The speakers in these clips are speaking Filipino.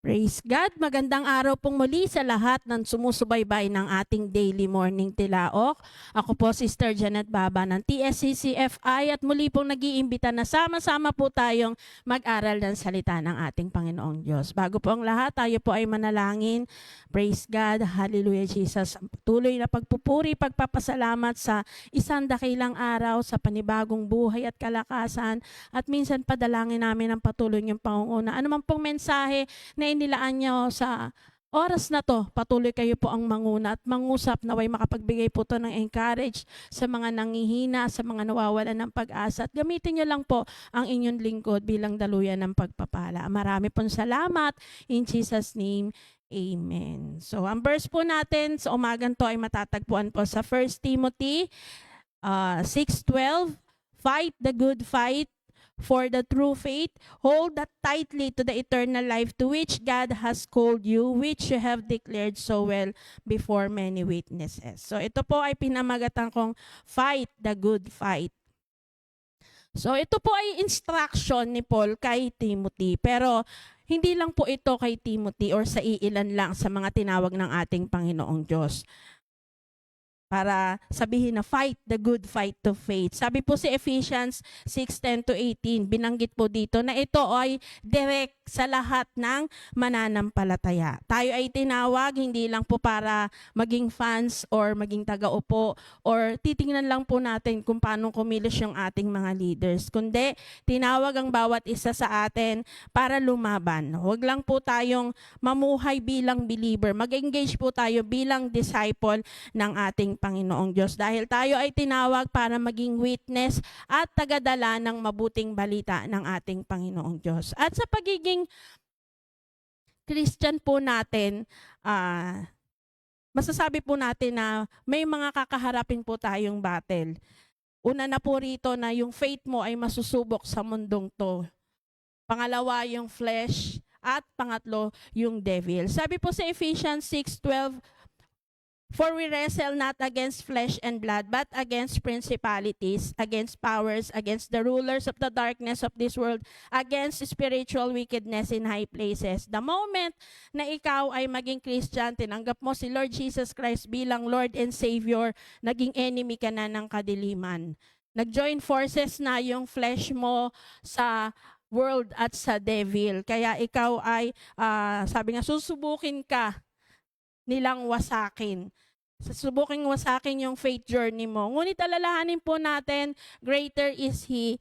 Praise God! Magandang araw pong muli sa lahat ng sumusubaybay ng ating daily morning tilaok. Ako po Sister Janet Baba ng TSCCFI at muli pong nag-iimbita na sama-sama po tayong mag-aral ng salita ng ating Panginoong Diyos. Bago po ang lahat, tayo po ay manalangin. Praise God! Hallelujah Jesus! Tuloy na pagpupuri, pagpapasalamat sa isang dakilang araw, sa panibagong buhay at kalakasan. At minsan padalangin namin ang patuloy niyong pangunguna. Ano man pong mensahe na inilaan nyo sa oras na to, patuloy kayo po ang manguna at mangusap naway makapagbigay po to ng encourage sa mga nangihina, sa mga nawawalan ng pag-asa. At gamitin nyo lang po ang inyong lingkod bilang daluyan ng pagpapala. Marami pong salamat. In Jesus' name, Amen. So, ang verse po natin sa umagang to ay matatagpuan po sa 1 Timothy 6:12. Fight the good fight for the true faith, hold that tightly to the eternal life to which God has called you, which you have declared so well before many witnesses. So ito po ay pinamagatan kong fight the good fight. So ito po ay instruction ni Paul kay Timothy, pero hindi lang po ito kay Timothy or sa iilan lang sa mga tinawag ng ating Panginoong Diyos. Para sabihin na fight the good fight of faith. Sabi po si Ephesians 6:10-18, binanggit po dito na ito ay direct sa lahat ng mananampalataya. Tayo ay tinawag hindi lang po para maging fans or maging taga-upo or titingnan lang po natin kung paano kumilos yung ating mga leaders. Kundi tinawag ang bawat isa sa atin para lumaban. Huwag lang po tayong mamuhay bilang believer. Mag-engage po tayo bilang disciple ng ating Panginoong Diyos. Dahil tayo ay tinawag para maging witness at tagadala ng mabuting balita ng ating Panginoong Diyos. At sa pagiging Christian po natin, masasabi po natin na may mga kakaharapin po tayong battle. Una na po rito na yung faith mo ay masusubok sa mundong to. Pangalawa, yung flesh. At pangatlo, yung devil. Sabi po sa Ephesians 6:12, for we wrestle not against flesh and blood, but against principalities, against powers, against the rulers of the darkness of this world, against spiritual wickedness in high places. The moment na ikaw ay maging Christian, tinanggap mo si Lord Jesus Christ bilang Lord and Savior, naging enemy ka na ng kadiliman. Nag-join forces na yung flesh mo sa world at sa devil. Kaya ikaw ay, sabi nga, susubukin ka nilang wasakin. Susubukin wasakin yung faith journey mo. Ngunit alalahanin po natin, greater is He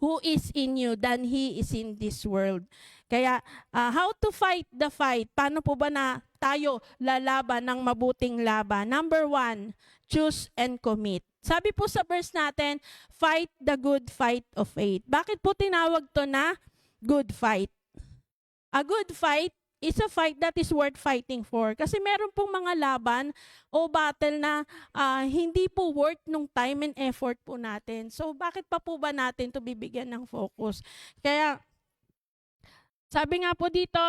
who is in you than he is in this world. Kaya, how to fight the fight? Paano po ba na tayo lalaban ng mabuting laban? Number 1, choose and commit. Sabi po sa verse natin, fight the good fight of faith. Bakit po tinawag to na good fight? A good fight is a fight that is worth fighting for. Kasi meron pong mga laban o battle na hindi po worth nung time and effort po natin. So, bakit pa po ba natin to bibigyan ng focus? Kaya, sabi nga po dito,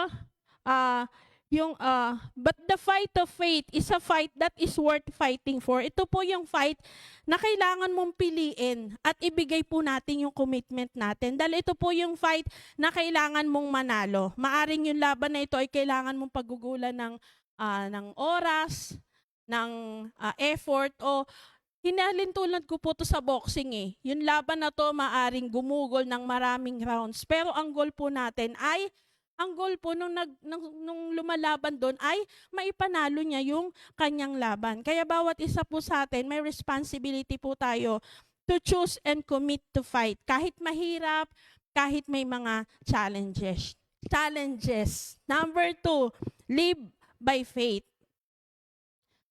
but the fight of faith is a fight that is worth fighting for. Ito po yung fight na kailangan mong piliin at ibigay po natin yung commitment natin. Dahil ito po yung fight na kailangan mong manalo. Maaring yung laban na ito ay kailangan mong paggugulan ng oras, ng effort, o hinalin tulad ko po to sa boxing eh. Yung laban na to maaring gumugol ng maraming rounds. Pero ang goal po natin ay ang goal po nung lumalaban doon ay maipanalo niya yung kanyang laban. Kaya bawat isa po sa atin, may responsibility po tayo to choose and commit to fight. Kahit mahirap, kahit may mga challenges. Number 2, live by faith.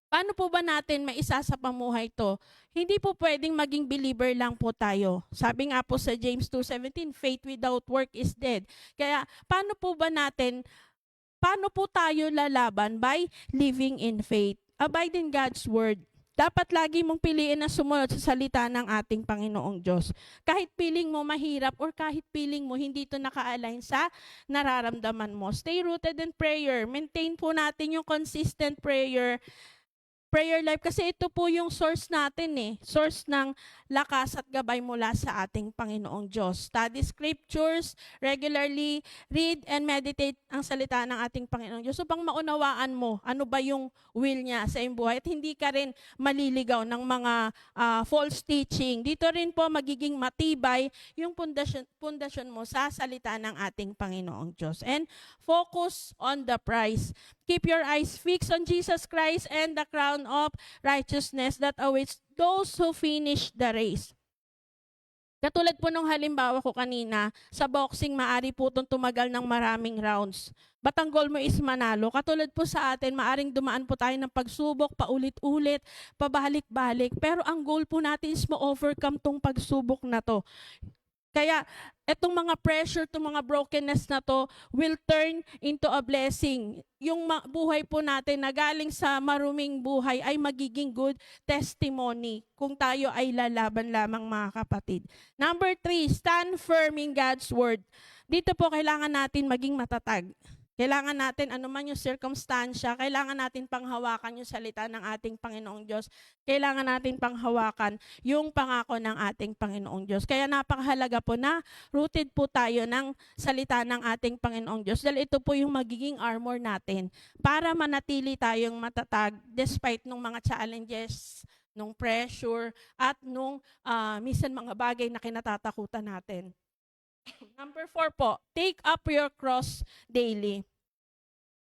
Paano po ba natin maisa sa pamuhay to? Hindi po pwedeng maging believer lang po tayo. Sabi nga po sa James 2:17, faith without work is dead. Kaya paano po tayo lalaban? By living in faith. Abide in God's word. Dapat lagi mong piliin na sumunod sa salita ng ating Panginoong Diyos. Kahit piling mo mahirap or kahit piling mo hindi ito naka-align sa nararamdaman mo. Stay rooted in prayer. Maintain po natin yung consistent prayer. prayer life kasi ito po yung source natin eh. Source ng lakas at gabay mula sa ating Panginoong Diyos. Study scriptures, regularly read and meditate ang salita ng ating Panginoong Diyos upang maunawaan mo ano ba yung will niya sa iyong buhay at hindi ka rin maliligaw ng mga false teaching. Dito rin po magiging matibay yung pundasyon mo sa salita ng ating Panginoong Diyos. And focus on the prize. Keep your eyes fixed on Jesus Christ and the crown of righteousness that awaits those who finish the race. Katulad po nung halimbawa ko kanina, sa boxing maari po itong tumagal ng maraming rounds. But ang goal mo is manalo. Katulad po sa atin, maaring dumaan po tayo ng pagsubok, paulit-ulit, pabalik-balik. Pero ang goal po natin is ma-overcome tong pagsubok na to. Kaya itong mga pressure, itong mga brokenness na to will turn into a blessing. Yung buhay po natin na galing sa maruming buhay ay magiging good testimony kung tayo ay lalaban lamang, mga kapatid. Number 3, stand firm in God's word. Dito po kailangan natin maging matatag. Kailangan natin, anuman yung circumstansya, kailangan natin panghawakan yung salita ng ating Panginoong Diyos. Kailangan natin panghawakan yung pangako ng ating Panginoong Diyos. Kaya napakahalaga po na rooted po tayo ng salita ng ating Panginoong Diyos. Dahil ito po yung magiging armor natin para manatili tayong matatag despite nung mga challenges, nung pressure, at nung minsan mga bagay na kinatatakutan natin. Number 4 po, take up your cross daily.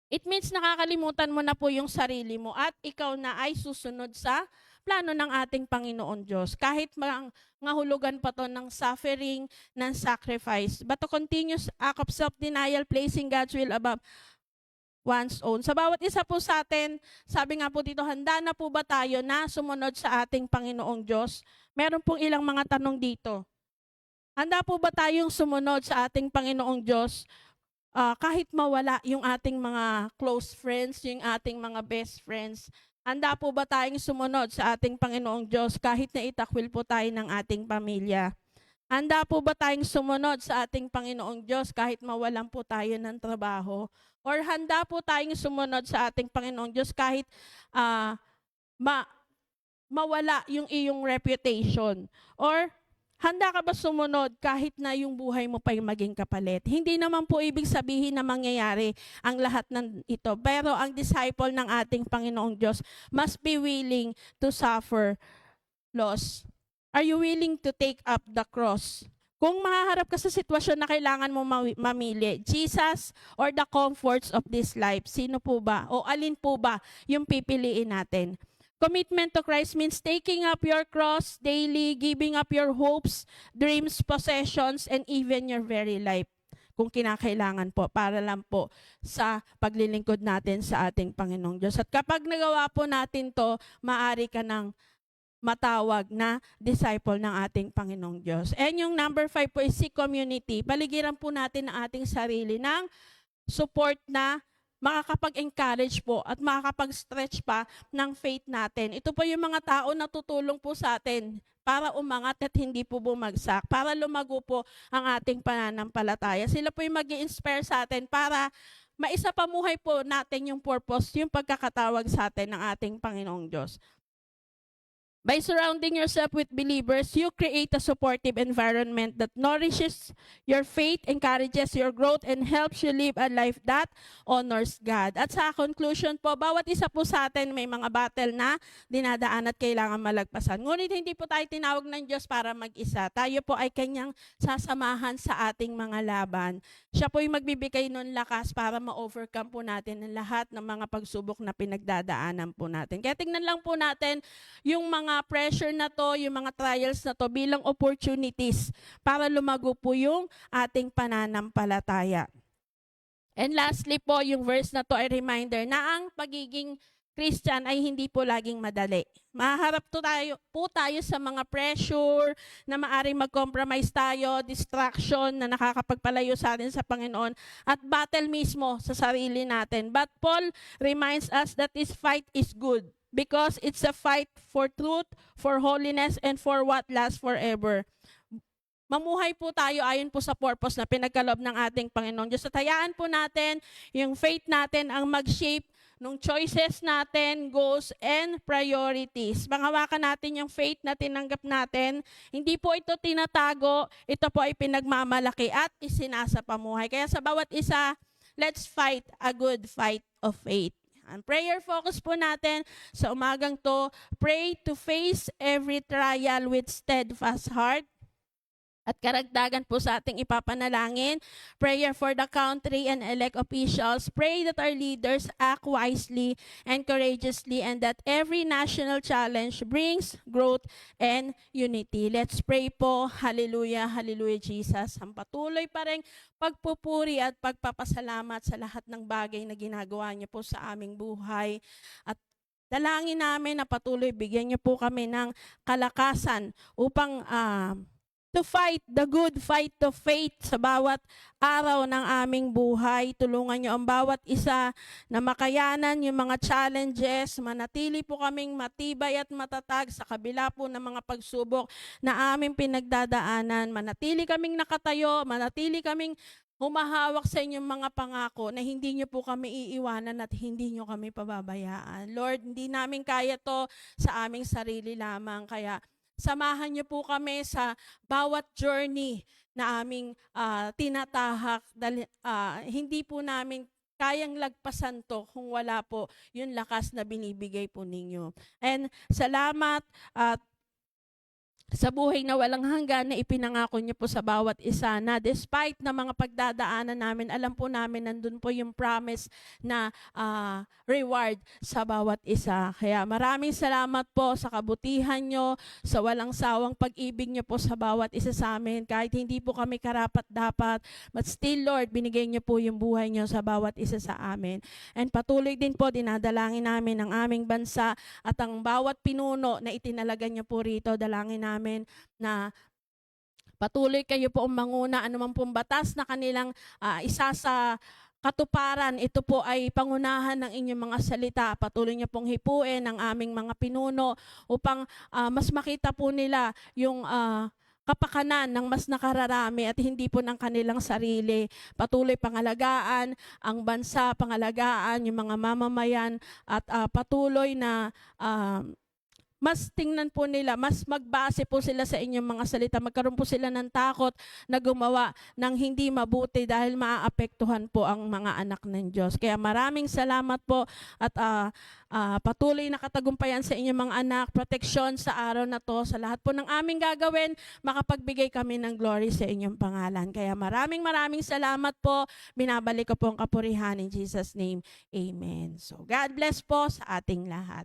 It means nakakalimutan mo na po yung sarili mo at ikaw na ay susunod sa plano ng ating Panginoon Diyos. Kahit ngahulugan pa to ng suffering, ng sacrifice. But a continuous act of self-denial, placing God's will above one's own. Sa bawat isa po sa atin, sabi nga po dito, handa na po ba tayo na sumunod sa ating Panginoong Diyos? Meron pong ilang mga tanong dito. Handa po ba tayong sumunod sa ating Panginoong Diyos kahit mawala yung ating mga close friends, yung ating mga best friends? Handa po ba tayong sumunod sa ating Panginoong Diyos kahit na itakwil po tayo ng ating pamilya? Handa po ba tayong sumunod sa ating Panginoong Diyos kahit mawalan po tayo ng trabaho? Or handa po tayong sumunod sa ating Panginoong Diyos kahit mawala yung iyong reputation? Or handa ka ba sumunod kahit na yung buhay mo pa yung maging kapalit? Hindi naman po ibig sabihin na mangyayari ang lahat ng ito. Pero ang disciple ng ating Panginoong Diyos must be willing to suffer loss. Are you willing to take up the cross? Kung mahaharap ka sa sitwasyon na kailangan mo mamili, Jesus or the comforts of this life, sino po ba? O alin po ba yung pipiliin natin? Commitment to Christ means taking up your cross daily, giving up your hopes, dreams, possessions, and even your very life. Kung kinakailangan po, para lang po sa paglilingkod natin sa ating Panginoong Diyos. At kapag nagawa po natin to, maaari ka ng matawag na disciple ng ating Panginoong Diyos. And yung number 5 po is seek community. Paligiran po natin ang ating sarili ng support na makakapag-encourage po at makakapag-stretch pa ng faith natin. Ito po yung mga tao na tutulong po sa atin para umangat at hindi po bumagsak, para lumago po ang ating pananampalataya. Sila po yung mag-i-inspire sa atin para maisapamuhay po natin yung purpose, yung pagkakatawag sa atin ng ating Panginoong Diyos. By surrounding yourself with believers, you create a supportive environment that nourishes your faith, encourages your growth, and helps you live a life that honors God. At sa conclusion po, bawat isa po sa atin may mga battle na dinadaan at kailangan malagpasan. Ngunit hindi po tayo tinawag ng Diyos para mag-isa. Tayo po ay Kanyang sasamahan sa ating mga laban. Siya po yung magbibigay ng lakas para ma-overcome po natin ang lahat ng mga pagsubok na pinagdadaanan po natin. Kaya tingnan lang po natin yung mga pressure na to, yung mga trials na to bilang opportunities para lumago po yung ating pananampalataya. And lastly po, yung verse na to ay reminder na ang pagiging Christian ay hindi po laging madali. Maharap po tayo sa mga pressure na maaring mag-compromise tayo, distraction na nakakapagpalayo sa atin sa Panginoon, at battle mismo sa sarili natin. But Paul reminds us that this fight is good, because it's a fight for truth, for holiness, and for what lasts forever. Mamuhay po tayo ayon po sa purpose na pinagkaloob ng ating Panginoon Diyos. At hayaan po natin yung faith natin ang mag-shape nung choices natin, goals, and priorities. Panghawakan natin yung faith na tinanggap natin. Hindi po ito tinatago, ito po ay pinagmamalaki at isinasapamuhay. Kaya sa bawat isa, let's fight a good fight of faith. Ang prayer focus po natin sa umagang to, pray to face every trial with steadfast heart. At karagdagan po sa ating ipapanalangin, prayer for the country and elect officials. Pray that our leaders act wisely and courageously and that every national challenge brings growth and unity. Let's pray po. Hallelujah, hallelujah Jesus. Ang patuloy pa rin pagpupuri at pagpapasalamat sa lahat ng bagay na ginagawa niyo po sa aming buhay. At dalangin namin na patuloy bigyan niyo po kami ng kalakasan upang to fight the good fight of faith sa bawat araw ng aming buhay. Tulungan niyo ang bawat isa na makayanan yung mga challenges, manatili po kaming matibay at matatag sa kabila po ng mga pagsubok na aming pinagdadaanan. Manatili kaming nakatayo, manatili kaming humahawak sa inyong mga pangako na hindi niyo po kami iiwanan at hindi niyo kami pababayaan. Lord, hindi namin kaya to sa aming sarili lamang, kaya samahan niyo po kami sa bawat journey na aming tinatahak. Hindi po namin kayang lagpasan to kung wala po yung lakas na binibigay po ninyo. And salamat at sa buhay na walang hanggan na ipinangako niyo po sa bawat isa na despite na mga pagdadaanan namin, alam po namin nandun po yung promise na reward sa bawat isa. Kaya maraming salamat po sa kabutihan niyo, sa walang sawang pag-ibig niyo po sa bawat isa sa amin. Kahit hindi po kami karapat-dapat, but still Lord, binigay niyo po yung buhay niyo sa bawat isa sa amin. And patuloy din po, dinadalangin namin ang aming bansa at ang bawat pinuno na itinalaga niyo po rito, dalangin namin na patuloy kayo po ang manguna, anuman pong batas na kanilang isa sa katuparan, ito po ay pangunahan ng inyong mga salita. Patuloy niyo pong hipuin ang aming mga pinuno upang mas makita po nila yung kapakanan ng mas nakararami at hindi po ng kanilang sarili. Patuloy pangalagaan ang bansa, pangalagaan yung mga mamamayan at patuloy na mas tingnan po nila, mas magbase po sila sa inyong mga salita. Magkaroon po sila ng takot na gumawa ng hindi mabuti dahil maaapektuhan po ang mga anak ng Diyos. Kaya maraming salamat po at patuloy na katagumpayan sa inyong mga anak, proteksyon sa araw na to, sa lahat po ng aming gagawin, makapagbigay kami ng glory sa inyong pangalan. Kaya maraming salamat po. Binabalik ko po ang kapurihan in Jesus' name. Amen. So God bless po sa ating lahat.